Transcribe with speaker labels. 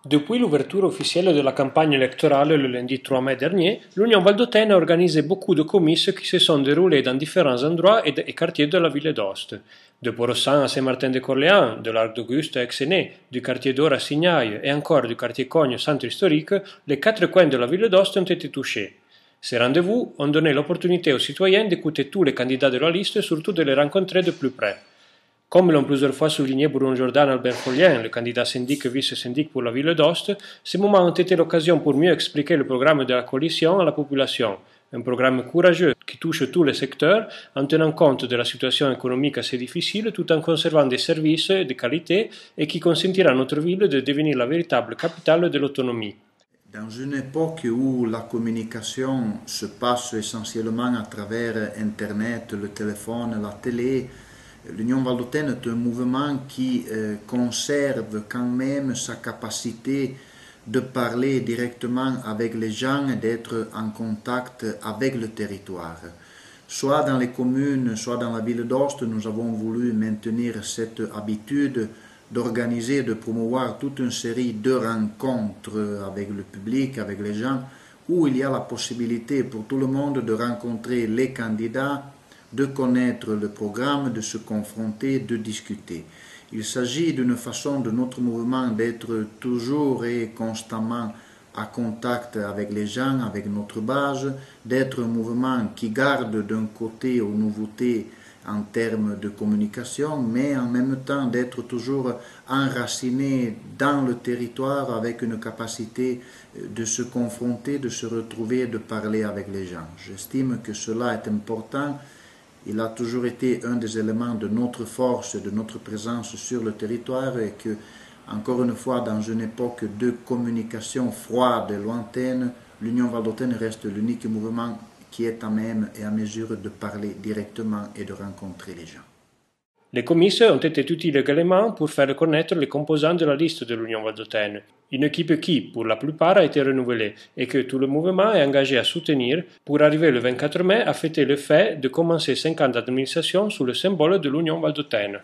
Speaker 1: Depuis l'ouverture officielle de la campagne électorale le lundi 3 mai dernier, l'Union Valdôtaine a organisé beaucoup de comices qui se sont déroulés dans différents endroits et quartiers de la ville d'Ost. De Porossan à Saint-Martin-de-Corléans, de l'Arc d'Auguste à Exené, du quartier d'Or à Signaille et encore du quartier Cogne au centre historique, les quatre coins de la ville d'Ost ont été touchés. Ces rendez-vous ont donné l'opportunité aux citoyens d'écouter tous les candidats de la liste et surtout de les rencontrer de plus près. Comme l'ont plusieurs fois souligné Bruno Jordan Albert Follien, le candidat syndic et vice-syndic pour la ville d'Ost, ces moments ont été l'occasion pour mieux expliquer le programme de la coalition à la population. Un programme courageux qui touche tous les secteurs en tenant compte de la situation économique assez difficile tout en conservant des services de qualité et qui consentira à notre ville de devenir la véritable capitale de l'autonomie.
Speaker 2: Dans une époque où la communication se passe essentiellement à travers Internet, le téléphone, la télé, l'Union Valdôtaine est un mouvement qui conserve quand même sa capacité de parler directement avec les gens et d'être en contact avec le territoire. Soit dans les communes, soit dans la ville d'Ost, nous avons voulu maintenir cette habitude d'organiser, de promouvoir toute une série de rencontres avec le public, avec les gens, où il y a la possibilité pour tout le monde de rencontrer les candidats, de connaître le programme, de se confronter, de discuter. Il s'agit d'une façon de notre mouvement d'être toujours et constamment à contact avec les gens, avec notre base, d'être un mouvement qui garde d'un côté aux nouveautés en termes de communication, mais en même temps d'être toujours enraciné dans le territoire avec une capacité de se confronter, de se retrouver, de parler avec les gens. J'estime que cela est important. Il a toujours été un des éléments de notre force, de notre présence sur le territoire et que, encore une fois, dans une époque de communication froide et lointaine, l'Union Valdôtaine reste l'unique mouvement qui est à même et à mesure de parler directement et de rencontrer les gens.
Speaker 1: Les comices ont été utiles également pour faire connaître les composants de la liste de l'Union Valdôtaine, une équipe qui, pour la plupart, a été renouvelée et que tout le mouvement est engagé à soutenir pour arriver le 24 mai à fêter le fait de commencer 50 administrations sous le symbole de l'Union Valdôtaine.